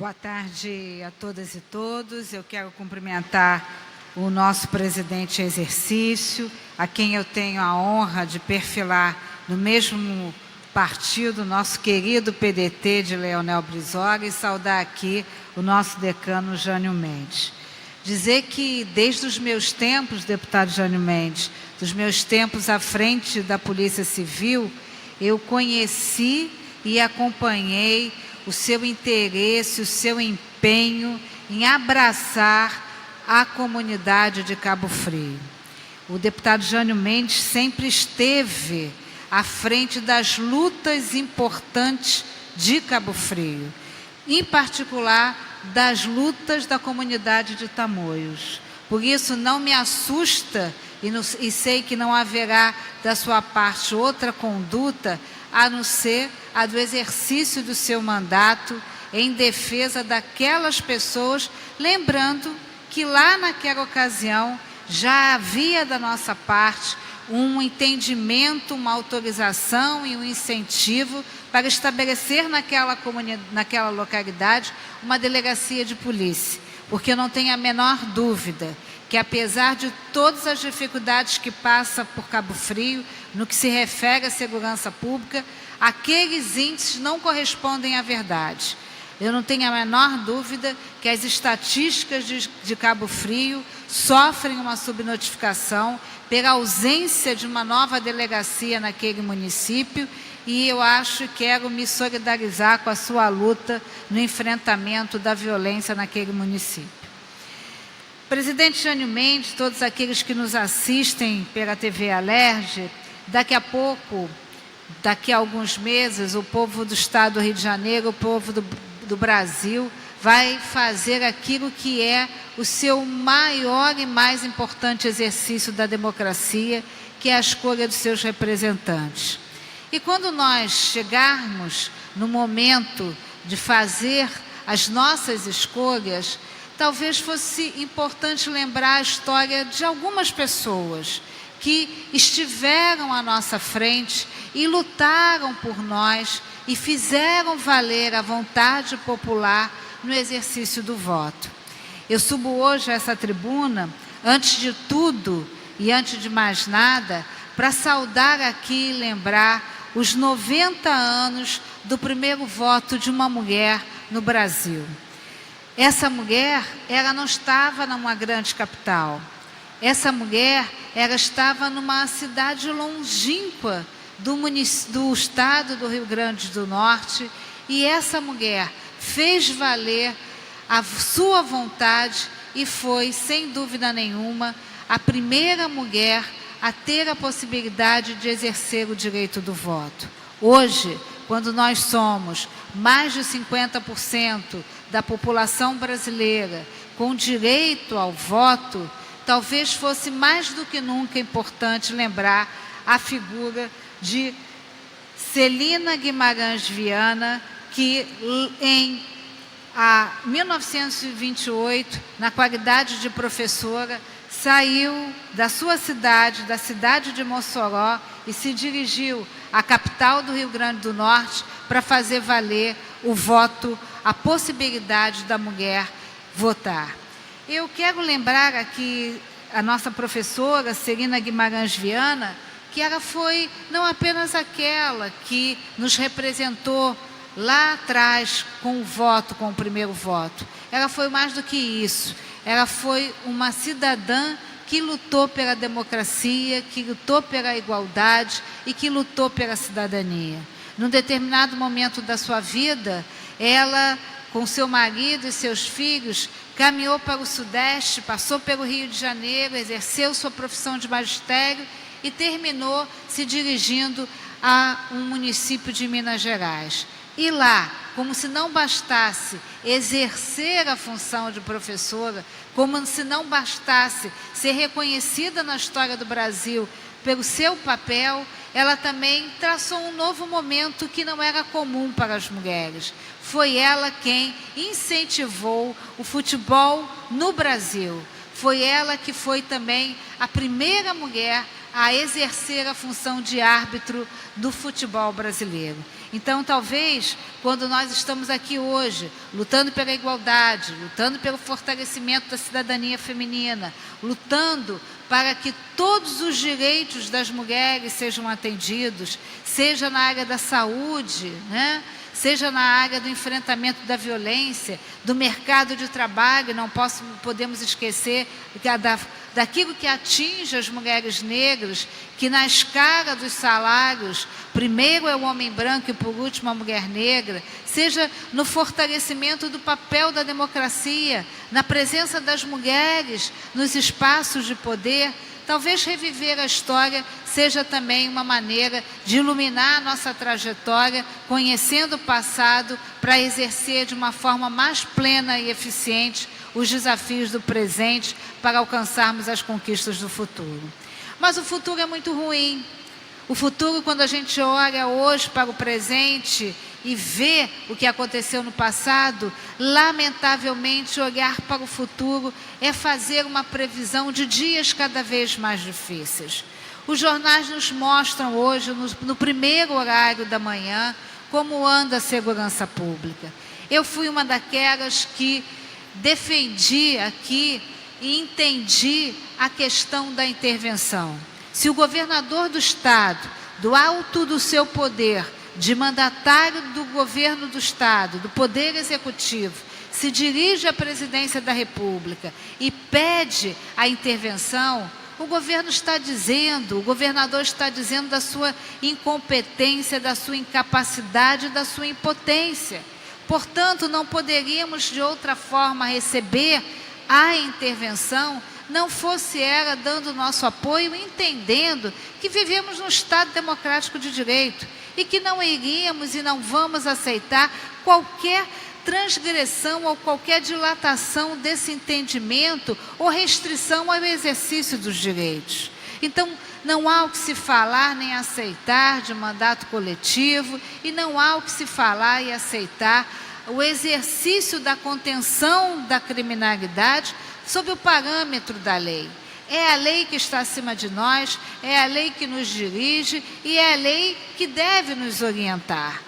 Boa tarde a todas e todos. Eu quero cumprimentar o nosso presidente em exercício, a quem eu tenho a honra de perfilar no mesmo partido, nosso querido PDT de Leonel Brizola, e saudar aqui o nosso decano Jânio Mendes. Dizer que desde os meus tempos, deputado Jânio Mendes, dos meus tempos à frente da Polícia Civil, eu conheci e acompanhei o seu interesse, o seu empenho em abraçar a comunidade de Cabo Frio. O deputado Jânio Mendes sempre esteve à frente das lutas importantes de Cabo Frio, em particular das lutas da comunidade de Tamoios. Por isso, não me assusta e sei que não haverá da sua parte outra conduta a não ser a do exercício do seu mandato em defesa daquelas pessoas, lembrando que lá naquela ocasião já havia da nossa parte um entendimento, uma autorização e um incentivo para estabelecer naquela localidade uma delegacia de polícia, porque eu não tenho a menor dúvida que, apesar de todas as dificuldades que passa por Cabo Frio, no que se refere à segurança pública, aqueles índices não correspondem à verdade. Eu não tenho a menor dúvida que as estatísticas de Cabo Frio sofrem uma subnotificação pela ausência de uma nova delegacia naquele município, e eu acho que quero me solidarizar com a sua luta no enfrentamento da violência naquele município. Presidente Jânio Mendes, todos aqueles que nos assistem pela TV Alerj, daqui a pouco, daqui a alguns meses, o povo do Estado do Rio de Janeiro, o povo do Brasil, vai fazer aquilo que é o seu maior e mais importante exercício da democracia, que é a escolha dos seus representantes. E quando nós chegarmos no momento de fazer as nossas escolhas, talvez fosse importante lembrar a história de algumas pessoas que estiveram à nossa frente e lutaram por nós e fizeram valer a vontade popular no exercício do voto. Eu subo hoje a essa tribuna, antes de tudo e antes de mais nada, para saudar aqui e lembrar os 90 anos do primeiro voto de uma mulher no Brasil. Essa mulher, ela não estava numa grande capital. Essa mulher, ela estava numa cidade longínqua do estado do Rio Grande do Norte, e essa mulher fez valer a sua vontade e foi, sem dúvida nenhuma, a primeira mulher a ter a possibilidade de exercer o direito do voto. Hoje, quando nós somos mais de 50% da população brasileira com direito ao voto, talvez fosse mais do que nunca importante lembrar a figura de Celina Guimarães Viana, que em 1928, na qualidade de professora, saiu da sua cidade, da cidade de Mossoró, e se dirigiu à capital do Rio Grande do Norte para fazer valer o voto, a possibilidade da mulher votar. Eu quero lembrar aqui a nossa professora, Celina Guimarães Viana, que ela foi não apenas aquela que nos representou lá atrás com o voto, com o primeiro voto. Ela foi mais do que isso. Ela foi uma cidadã que lutou pela democracia, que lutou pela igualdade e que lutou pela cidadania. Num determinado momento da sua vida, ela, com seu marido e seus filhos, caminhou para o Sudeste, passou pelo Rio de Janeiro, exerceu sua profissão de magistério e terminou se dirigindo a um município de Minas Gerais. E lá, como se não bastasse exercer a função de professora, como se não bastasse ser reconhecida na história do Brasil pelo seu papel, ela também traçou um novo momento que não era comum para as mulheres. Foi ela quem incentivou o futebol no Brasil. Foi ela que foi também a primeira mulher a exercer a função de árbitro do futebol brasileiro. Então, talvez, quando nós estamos aqui hoje, lutando pela igualdade, lutando pelo fortalecimento da cidadania feminina, lutando para que todos os direitos das mulheres sejam atendidos, seja na área da saúde, né? Seja na área do enfrentamento da violência, do mercado de trabalho, não podemos esquecer daquilo que atinge as mulheres negras, que na escala dos salários, primeiro é o homem branco e por último a mulher negra, seja no fortalecimento do papel da democracia, na presença das mulheres nos espaços de poder. Talvez reviver a história seja também uma maneira de iluminar a nossa trajetória, conhecendo o passado, para exercer de uma forma mais plena e eficiente os desafios do presente, para alcançarmos as conquistas do futuro. Mas o futuro é muito ruim. O futuro, quando a gente olha hoje para o presente e vê o que aconteceu no passado, lamentavelmente olhar para o futuro é fazer uma previsão de dias cada vez mais difíceis. Os jornais nos mostram hoje, no primeiro horário da manhã, como anda a segurança pública. Eu fui uma daquelas que defendi aqui e entendi a questão da intervenção. Se o governador do Estado, do alto do seu poder, de mandatário do governo do Estado, do Poder Executivo, se dirige à presidência da República e pede a intervenção, o governo está dizendo, o governador está dizendo da sua incompetência, da sua incapacidade, da sua impotência. Portanto, não poderíamos de outra forma receber a intervenção, não fosse ela dando nosso apoio, entendendo que vivemos num Estado democrático de direito e que não iríamos e não vamos aceitar qualquer transgressão ou qualquer dilatação desse entendimento ou restrição ao exercício dos direitos. Então, não há o que se falar nem aceitar de mandato coletivo e não há o que se falar e aceitar o exercício da contenção da criminalidade sob o parâmetro da lei. É a lei que está acima de nós, é a lei que nos dirige e é a lei que deve nos orientar.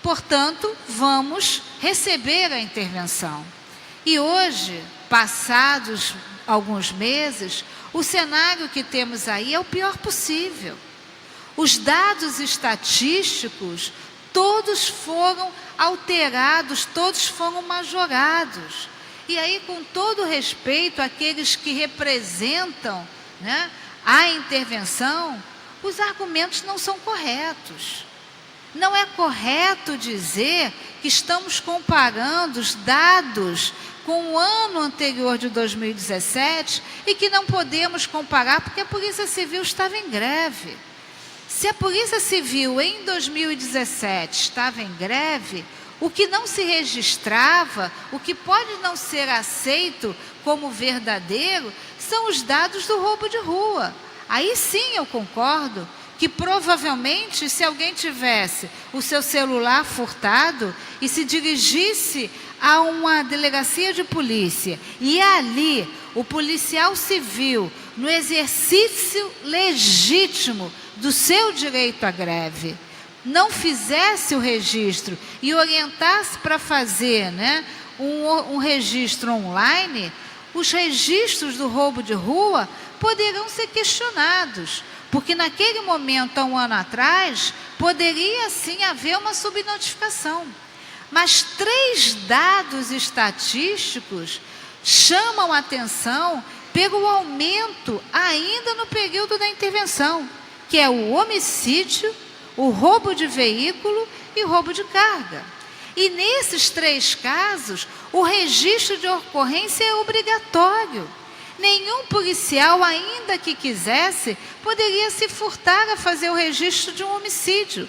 Portanto, vamos receber a intervenção. E hoje, passados alguns meses, o cenário que temos aí é o pior possível. Os dados estatísticos, todos foram alterados, todos foram majorados. E aí, com todo respeito àqueles que representam, né, a intervenção, os argumentos não são corretos. Não é correto dizer que estamos comparando os dados com o ano anterior de 2017 e que não podemos comparar porque a Polícia Civil estava em greve. Se a Polícia Civil em 2017 estava em greve, o que não se registrava, o que pode não ser aceito como verdadeiro, são os dados do roubo de rua. Aí sim eu concordo que provavelmente se alguém tivesse o seu celular furtado e se dirigisse a uma delegacia de polícia e ali o policial civil, no exercício legítimo do seu direito à greve, não fizesse o registro e orientasse para fazer, né, um registro online, os registros do roubo de rua poderão ser questionados, porque naquele momento, há um ano atrás, poderia sim haver uma subnotificação. Mas 3 dados estatísticos chamam a atenção pelo aumento ainda no período da intervenção, que é o homicídio, o roubo de veículo e roubo de carga. E nesses 3 casos, o registro de ocorrência é obrigatório. Nenhum policial, ainda que quisesse, poderia se furtar a fazer o registro de um homicídio.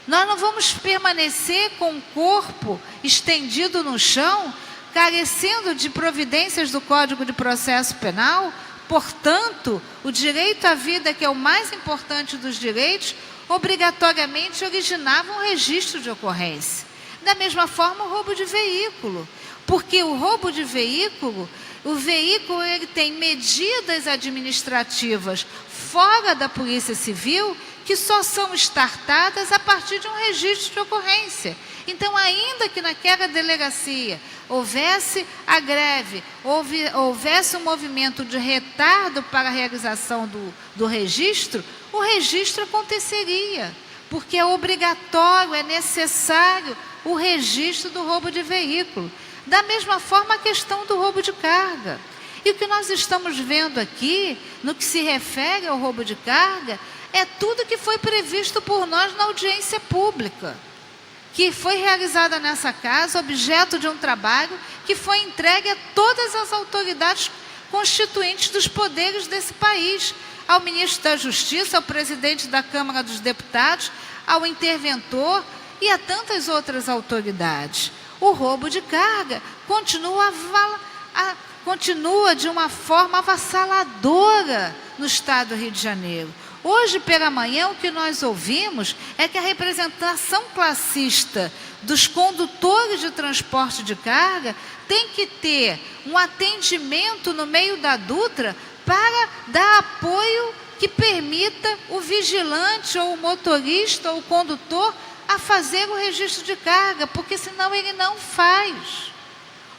Nós não vamos permanecer com o corpo estendido no chão, carecendo de providências do Código de Processo Penal. Portanto, o direito à vida, que é o mais importante dos direitos, obrigatoriamente originava um registro de ocorrência. Da mesma forma, o roubo de veículo, porque o roubo de veículo, o veículo ele tem medidas administrativas fora da Polícia Civil que só são startadas a partir de um registro de ocorrência. Então, ainda que naquela delegacia houvesse a greve, houvesse um movimento de retardo para a realização do registro, o registro aconteceria, porque é obrigatório, é necessário o registro do roubo de veículo. Da mesma forma, a questão do roubo de carga. E o que nós estamos vendo aqui, no que se refere ao roubo de carga, é tudo que foi previsto por nós na audiência pública, que foi realizada nessa casa, objeto de um trabalho que foi entregue a todas as autoridades constituintes dos poderes desse país, ao ministro da Justiça, ao presidente da Câmara dos Deputados, ao interventor e a tantas outras autoridades. O roubo de carga continua de uma forma avassaladora no estado do Rio de Janeiro. Hoje, pela manhã, o que nós ouvimos é que a representação classista dos condutores de transporte de carga tem que ter um atendimento no meio da Dutra para dar apoio que permita o vigilante, ou o motorista, ou o condutor, a fazer o registro de carga, porque senão ele não faz.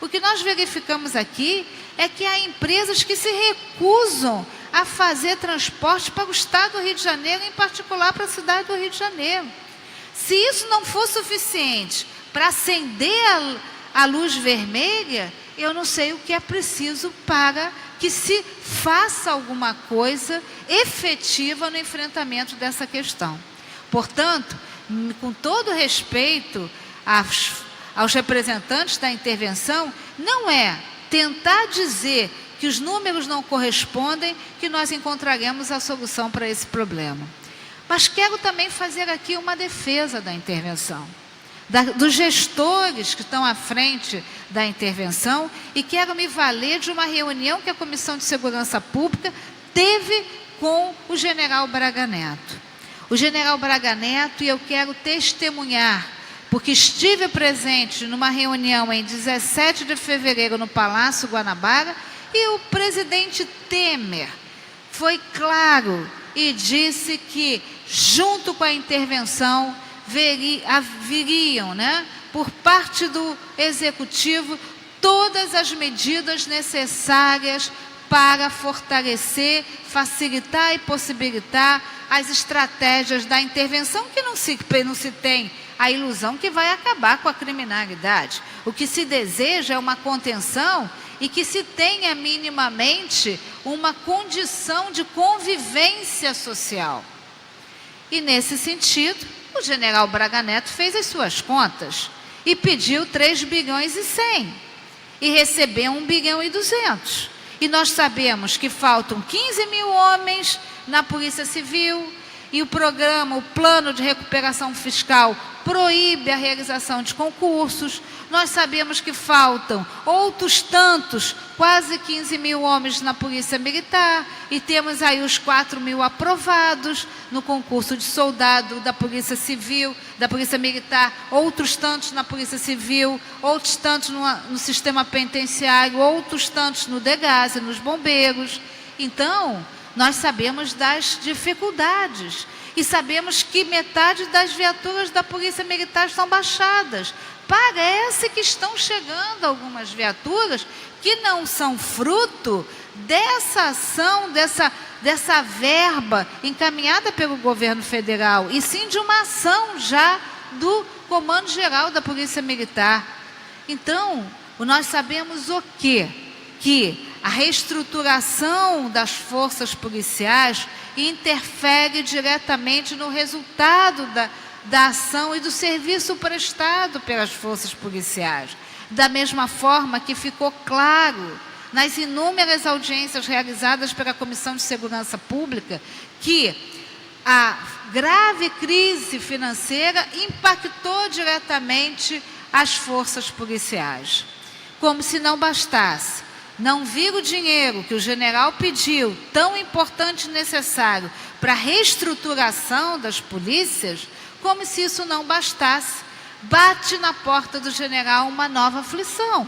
O que nós verificamos aqui é que há empresas que se recusam a fazer transporte para o estado do Rio de Janeiro, em particular para a cidade do Rio de Janeiro. Se isso não for suficiente para acender a luz vermelha, eu não sei o que é preciso para que se faça alguma coisa efetiva no enfrentamento dessa questão. Portanto, com todo respeito aos representantes da intervenção, não é tentar dizer que os números não correspondem que nós encontraremos a solução para esse problema. Mas quero também fazer aqui uma defesa da intervenção, dos gestores que estão à frente da intervenção, e quero me valer de uma reunião que a Comissão de Segurança Pública teve com o general Braga Neto. O general Braga Neto, e eu quero testemunhar, porque estive presente numa reunião em 17 de fevereiro no Palácio Guanabara, e o presidente Temer foi claro e disse que, junto com a intervenção, viriam, por parte do Executivo, todas as medidas necessárias para fortalecer, facilitar e possibilitar as estratégias da intervenção, que não se tem a ilusão que vai acabar com a criminalidade. O que se deseja é uma contenção e que se tenha minimamente uma condição de convivência social. E nesse sentido, o general Braga Neto fez as suas contas e pediu 3 bilhões e 100 e recebeu 1 bilhão e 200. E nós sabemos que faltam 15 mil homens na Polícia Civil, e o plano de recuperação fiscal proíbe a realização de concursos. Nós sabemos que faltam outros tantos, quase 15 mil homens na Polícia Militar, e temos aí os 4 mil aprovados no concurso de soldado da Polícia Civil, da Polícia Militar, outros tantos na Polícia Civil, outros tantos no sistema penitenciário, outros tantos no DEGAS e nos bombeiros. Então, nós sabemos das dificuldades e sabemos que metade das viaturas da Polícia Militar estão baixadas. Parece que estão chegando algumas viaturas que não são fruto dessa ação, dessa verba encaminhada pelo governo federal, e sim de uma ação já do Comando Geral da Polícia Militar. Então, nós sabemos o quê? Que a reestruturação das forças policiais interfere diretamente no resultado da ação e do serviço prestado pelas forças policiais. Da mesma forma que ficou claro nas inúmeras audiências realizadas pela Comissão de Segurança Pública que a grave crise financeira impactou diretamente as forças policiais. Como se não bastasse não vir o dinheiro que o general pediu, tão importante e necessário para a reestruturação das polícias, como se isso não bastasse, bate na porta do general uma nova aflição.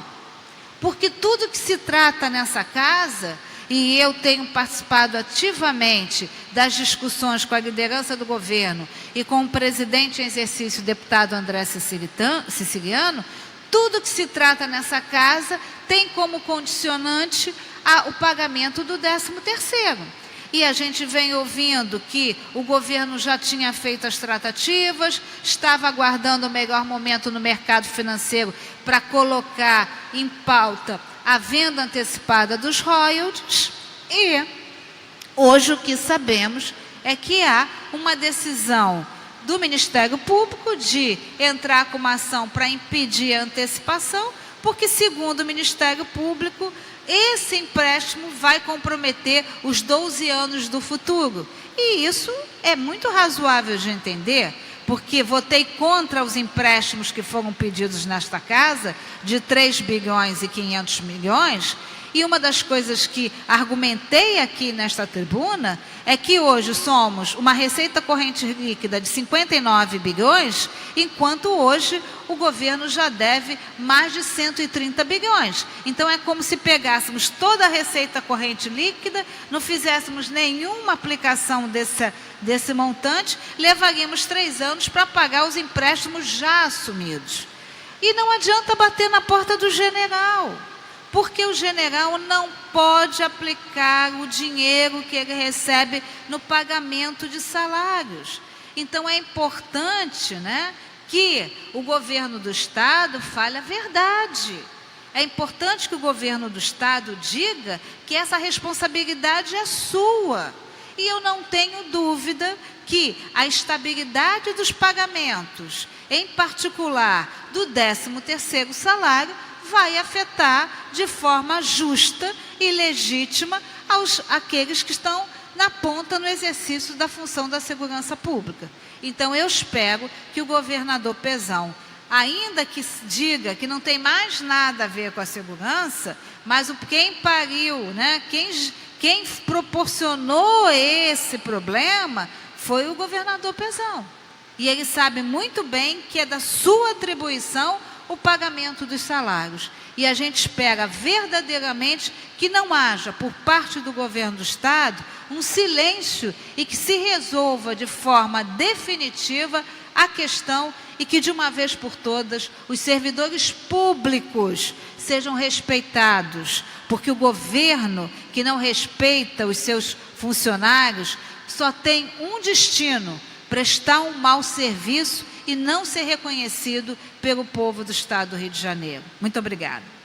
Porque tudo que se trata nessa casa e eu tenho participado ativamente das discussões com a liderança do governo e com o presidente em exercício, o deputado André Siciliano, tudo que se trata nessa casa tem como condicionante o pagamento do 13º. E a gente vem ouvindo que o governo já tinha feito as tratativas, estava aguardando o melhor momento no mercado financeiro para colocar em pauta a venda antecipada dos royalties. E hoje o que sabemos é que há uma decisão do Ministério Público de entrar com uma ação para impedir a antecipação, porque, segundo o Ministério Público, esse empréstimo vai comprometer os 12 anos do futuro. E isso é muito razoável de entender, porque votei contra os empréstimos que foram pedidos nesta casa, de 3 bilhões e 500 milhões, e uma das coisas que argumentei aqui nesta tribuna é que hoje somos uma receita corrente líquida de 59 bilhões, enquanto hoje o governo já deve mais de 130 bilhões. Então é como se pegássemos toda a receita corrente líquida, não fizéssemos nenhuma aplicação desse montante, levaríamos 3 anos para pagar os empréstimos já assumidos. E não adianta bater na porta do general, porque o general não pode aplicar o dinheiro que ele recebe no pagamento de salários. Então é importante, né, que o governo do Estado fale a verdade. É importante que o governo do Estado diga que essa responsabilidade é sua. E eu não tenho dúvida que a estabilidade dos pagamentos, em particular do 13º salário, vai afetar de forma justa e legítima aqueles que estão na ponta no exercício da função da segurança pública. Então, eu espero que o governador Pezão, ainda que diga que não tem mais nada a ver com a segurança, mas quem pariu, né, quem proporcionou esse problema foi o governador Pezão. E ele sabe muito bem que é da sua atribuição o pagamento dos salários. E a gente espera verdadeiramente que não haja, por parte do governo do Estado, um silêncio e que se resolva de forma definitiva a questão e que, de uma vez por todas, os servidores públicos sejam respeitados, porque o governo que não respeita os seus funcionários só tem um destino: prestar um mau serviço e não ser reconhecido pelo povo do Estado do Rio de Janeiro. Muito obrigada.